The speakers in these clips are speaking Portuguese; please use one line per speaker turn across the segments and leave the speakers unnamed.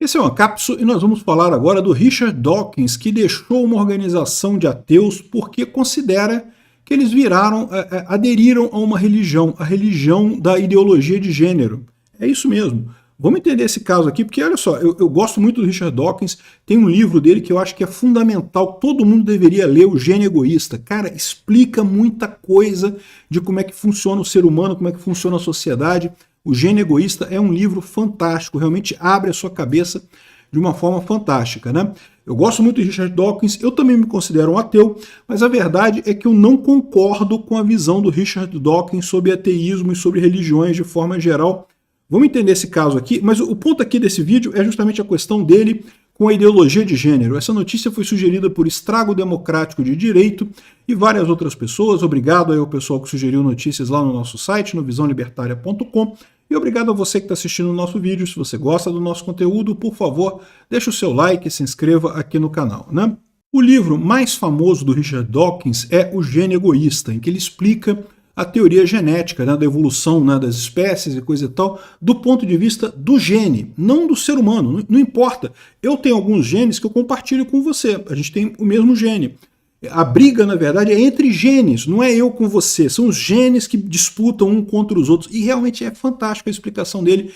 Esse é uma cápsula e nós vamos falar agora do Richard Dawkins, que deixou uma organização de ateus porque considera que eles aderiram a uma religião, a religião da ideologia de gênero. É isso mesmo. Vamos entender esse caso aqui, porque olha só, eu gosto muito do Richard Dawkins, tem um livro dele que eu acho que é fundamental, todo mundo deveria ler, O Gênio Egoísta. Cara, explica muita coisa de como é que funciona o ser humano, como é que funciona a sociedade. O Gênio Egoísta é um livro fantástico, realmente abre a sua cabeça de uma forma fantástica, né? Eu gosto muito de Richard Dawkins, eu também me considero um ateu, mas a verdade é que eu não concordo com a visão do Richard Dawkins sobre ateísmo e sobre religiões de forma geral. Vamos entender esse caso aqui, mas o ponto aqui desse vídeo é justamente a questão dele com a ideologia de gênero. Essa notícia foi sugerida por Estrago Democrático de Direito e várias outras pessoas. Obrigado aí ao pessoal que sugeriu notícias lá no nosso site, no visãolibertaria.com. E obrigado a você que está assistindo o nosso vídeo. Se você gosta do nosso conteúdo, por favor, deixe o seu like e se inscreva aqui no canal, né? O livro mais famoso do Richard Dawkins é O Gênio Egoísta, em que ele explica a teoria genética, né, da evolução, né, das espécies e coisa e tal, do ponto de vista do gene, não do ser humano, não importa. Eu tenho alguns genes que eu compartilho com você, a gente tem o mesmo gene. A briga, na verdade, é entre genes, não é eu com você, são os genes que disputam um contra os outros, e realmente é fantástica a explicação dele.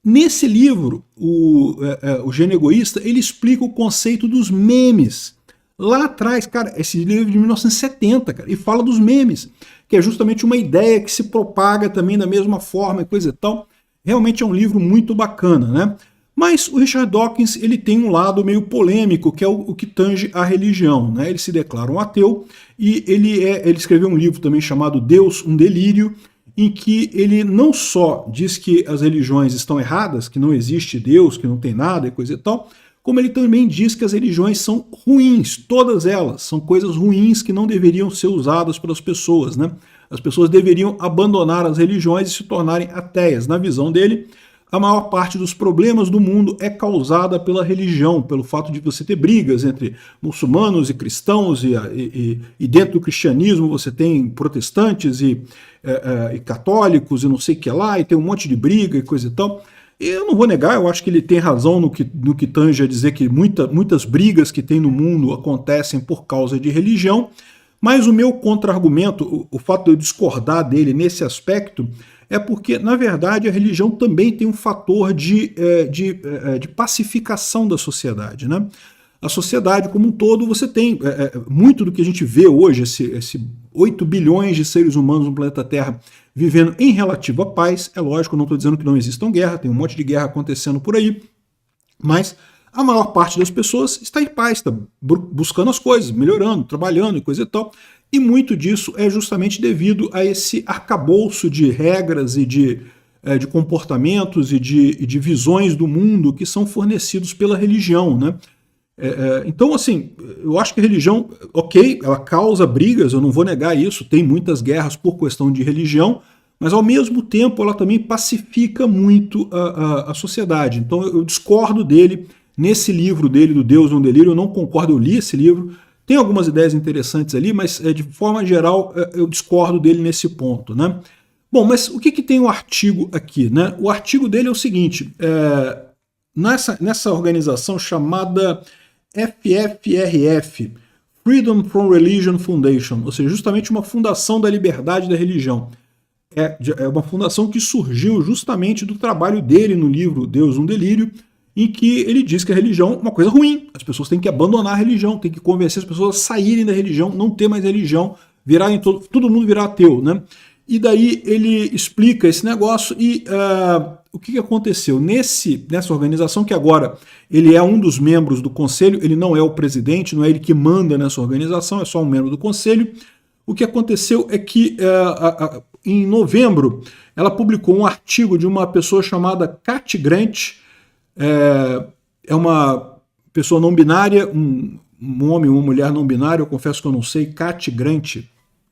Nesse livro, o Gênio Egoísta, ele explica o conceito dos memes. Lá atrás, cara, esse livro é de 1970, cara, e fala dos memes, que é justamente uma ideia que se propaga também da mesma forma e coisa e tal. Realmente é um livro muito bacana, né? Mas o Richard Dawkins, ele tem um lado meio polêmico, que é o que tange a religião, né? Ele se declara um ateu e ele escreveu um livro também chamado Deus, um Delírio, em que ele não só diz que as religiões estão erradas, que não existe Deus, que não tem nada e coisa e tal, como ele também diz que as religiões são ruins, todas elas são coisas ruins que não deveriam ser usadas pelas pessoas, né? As pessoas deveriam abandonar as religiões e se tornarem ateias. Na visão dele, a maior parte dos problemas do mundo é causada pela religião, pelo fato de você ter brigas entre muçulmanos e cristãos, e dentro do cristianismo você tem protestantes e católicos e não sei o que lá, e tem um monte de briga e coisa e tal. Eu não vou negar, eu acho que ele tem razão no que tange a dizer que muitas brigas que tem no mundo acontecem por causa de religião, mas o meu contra-argumento, o fato de eu discordar dele nesse aspecto, é porque, na verdade, a religião também tem um fator de pacificação da sociedade, né? A sociedade como um todo, você tem muito do que a gente vê hoje, esse 8 bilhões de seres humanos no planeta Terra vivendo em relativa paz. É lógico, não estou dizendo que não existam guerra, tem um monte de guerra acontecendo por aí, mas a maior parte das pessoas está em paz, está buscando as coisas, melhorando, trabalhando e coisa e tal, e muito disso é justamente devido a esse arcabouço de regras e de comportamentos e de visões do mundo que são fornecidos pela religião, né? Então, assim, eu acho que a religião, ok, ela causa brigas, eu não vou negar isso, tem muitas guerras por questão de religião, mas ao mesmo tempo ela também pacifica muito a sociedade. Então eu discordo dele nesse livro dele, do Deus um Delírio, eu não concordo, eu li esse livro, tem algumas ideias interessantes ali, mas de forma geral eu discordo dele nesse ponto, né? Bom, mas o que tem o artigo aqui, né? O artigo dele é o seguinte, nessa organização chamada FFRF, Freedom from Religion Foundation, ou seja, justamente uma fundação da liberdade da religião. É uma fundação que surgiu justamente do trabalho dele no livro Deus um Delírio, em que ele diz que a religião é uma coisa ruim, as pessoas têm que abandonar a religião, tem que convencer as pessoas a saírem da religião, não ter mais religião, todo mundo virar ateu, né? E daí ele explica esse negócio e o que aconteceu nessa organização, que agora ele é um dos membros do conselho, ele não é o presidente, não é ele que manda nessa organização, é só um membro do conselho. O que aconteceu é que em novembro ela publicou um artigo de uma pessoa chamada Cat Grant, é uma pessoa não binária, um homem ou uma mulher não binária, eu confesso que eu não sei, Cat Grant,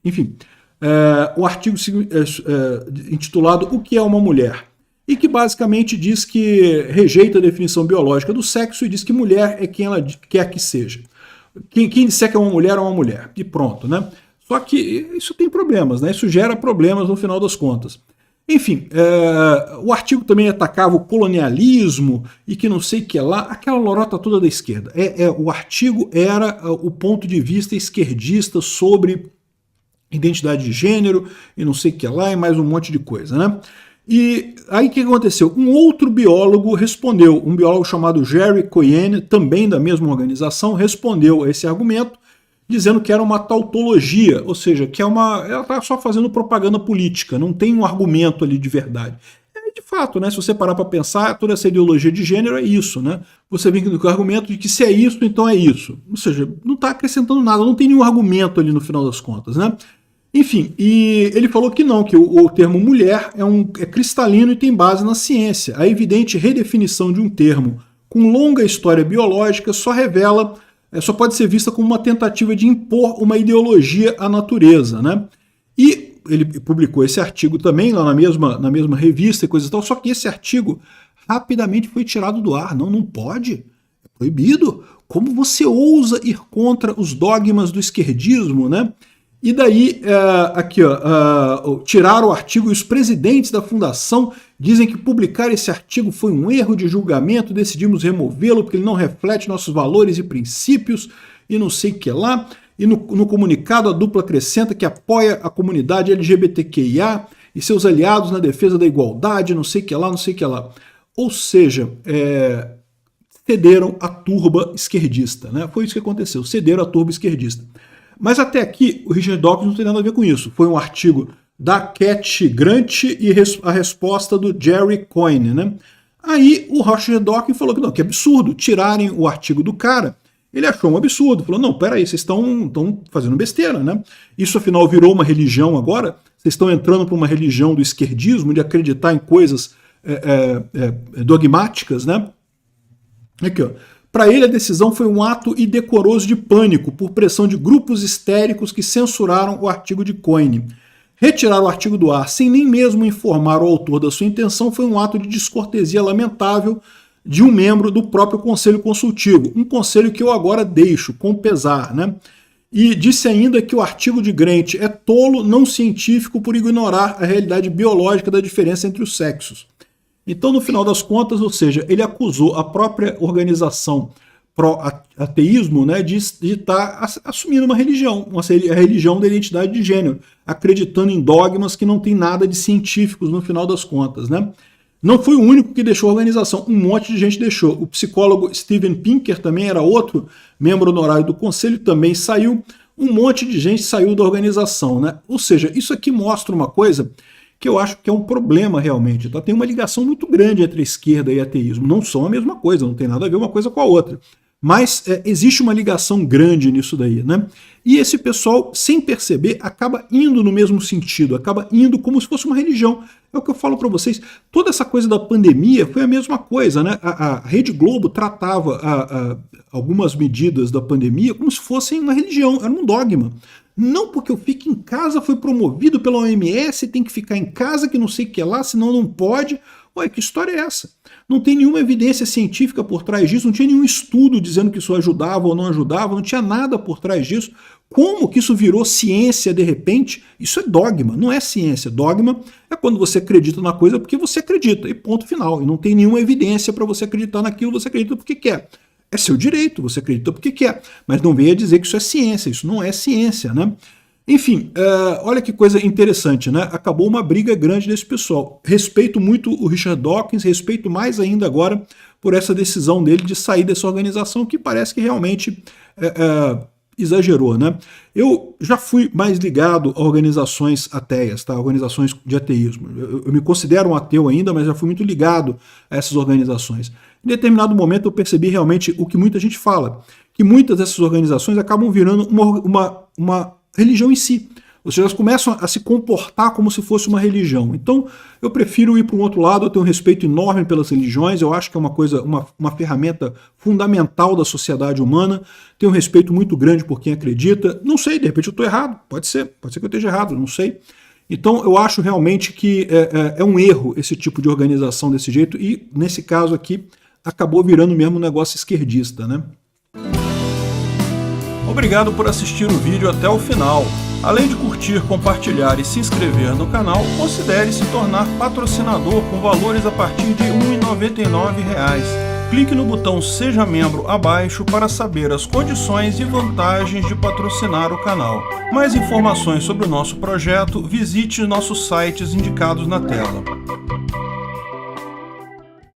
enfim. O artigo intitulado O que é uma mulher? E que basicamente diz que rejeita a definição biológica do sexo e diz que mulher é quem ela quer que seja. Quem disser que é uma mulher. E pronto, né? Só que isso tem problemas, né? Isso gera problemas no final das contas. Enfim, o artigo também atacava o colonialismo e que não sei o que lá, aquela lorota toda da esquerda. O artigo era o ponto de vista esquerdista sobre identidade de gênero e não sei o que lá e mais um monte de coisa, né? E aí o que aconteceu? Um outro biólogo respondeu, um biólogo chamado Jerry Coyne, também da mesma organização, respondeu a esse argumento, dizendo que era uma tautologia, ou seja, que ela está só fazendo propaganda política, não tem um argumento ali de verdade. De fato, né, se você parar para pensar, toda essa ideologia de gênero é isso, né? Você vem com o argumento de que se é isso, então é isso. Ou seja, não está acrescentando nada, não tem nenhum argumento ali no final das contas, né? Enfim, e ele falou que não, que o termo mulher é cristalino e tem base na ciência. A evidente redefinição de um termo com longa história biológica só pode ser vista como uma tentativa de impor uma ideologia à natureza, né? E ele publicou esse artigo também lá na mesma revista e coisa e tal, só que esse artigo rapidamente foi tirado do ar. Não pode, é proibido. Como você ousa ir contra os dogmas do esquerdismo, né? E daí, tiraram o artigo e os presidentes da fundação dizem que publicar esse artigo foi um erro de julgamento, decidimos removê-lo porque ele não reflete nossos valores e princípios e não sei o que lá. E no comunicado a dupla acrescenta que apoia a comunidade LGBTQIA e seus aliados na defesa da igualdade, não sei o que lá, não sei o que lá. Ou seja, cederam à turba esquerdista, né? Foi isso que aconteceu, cederam à turba esquerdista. Mas até aqui o Richard Dawkins não tem nada a ver com isso. Foi um artigo da Cat Grant e a resposta do Jerry Coyne, né? Aí o Richard Dawkins falou que não, que absurdo tirarem o artigo do cara. Ele achou um absurdo, falou, não, peraí, vocês estão fazendo besteira, né? Isso afinal virou uma religião agora, vocês estão entrando para uma religião do esquerdismo, de acreditar em coisas dogmáticas, né? Aqui, ó. Para ele, a decisão foi um ato indecoroso de pânico por pressão de grupos histéricos que censuraram o artigo de Coyne. Retirar o artigo do ar sem nem mesmo informar o autor da sua intenção foi um ato de descortesia lamentável de um membro do próprio Conselho Consultivo, um conselho que eu agora deixo, com pesar, né? E disse ainda que o artigo de Grant é tolo, não científico, por ignorar a realidade biológica da diferença entre os sexos. Então, no final das contas, ou seja, ele acusou a própria organização pró-ateísmo, né, de estar assumindo uma religião, a religião da identidade de gênero, acreditando em dogmas que não tem nada de científicos no final das contas, né? Não foi o único que deixou a organização, um monte de gente deixou. O psicólogo Steven Pinker também era outro membro honorário do conselho, também saiu. Um monte de gente saiu da organização, né? Ou seja, isso aqui mostra uma coisa que eu acho que é um problema realmente. Tá? Tem uma ligação muito grande entre a esquerda e ateísmo. Não são a mesma coisa, não tem nada a ver uma coisa com a outra. Mas existe uma ligação grande nisso daí, né? E esse pessoal, sem perceber, acaba indo no mesmo sentido, acaba indo como se fosse uma religião. É o que eu falo para vocês. Toda essa coisa da pandemia foi a mesma coisa, né? A Rede Globo tratava algumas medidas da pandemia como se fossem uma religião, era um dogma. Não porque eu fique em casa, foi promovido pela OMS, tem que ficar em casa, que não sei o que lá, senão não pode. Olha, que história é essa? Não tem nenhuma evidência científica por trás disso, não tinha nenhum estudo dizendo que isso ajudava ou não ajudava, não tinha nada por trás disso. Como que isso virou ciência de repente? Isso é dogma, não é ciência. Dogma é quando você acredita na coisa porque você acredita, e ponto final. E não tem nenhuma evidência para você acreditar naquilo, você acredita porque quer. É seu direito, você acredita porque quer. Mas não venha dizer que isso é ciência, isso não é ciência, né? Enfim, olha que coisa interessante, né? Acabou uma briga grande desse pessoal. Respeito muito o Richard Dawkins, respeito mais ainda agora por essa decisão dele de sair dessa organização, que parece que realmente exagerou, né? Eu já fui mais ligado a organizações ateias, tá? Organizações de ateísmo. Eu me considero um ateu ainda, mas já fui muito ligado a essas organizações. Em determinado momento eu percebi realmente o que muita gente fala, que muitas dessas organizações acabam virando uma religião em si. Ou seja, elas começam a se comportar como se fosse uma religião. Então, eu prefiro ir para um outro lado, eu tenho um respeito enorme pelas religiões, eu acho que é uma ferramenta fundamental da sociedade humana, tenho um respeito muito grande por quem acredita. Não sei, de repente eu estou errado, pode ser que eu esteja errado, não sei. Então, eu acho realmente que é um erro esse tipo de organização desse jeito, e nesse caso aqui, acabou virando mesmo um negócio esquerdista, né? Obrigado por assistir o vídeo até o final. Além de curtir, compartilhar e se inscrever no canal, considere se tornar patrocinador com valores a partir de R$ 1,99. Clique no botão Seja Membro abaixo para saber as condições e vantagens de patrocinar o canal. Mais informações sobre o nosso projeto, visite nossos sites indicados na tela.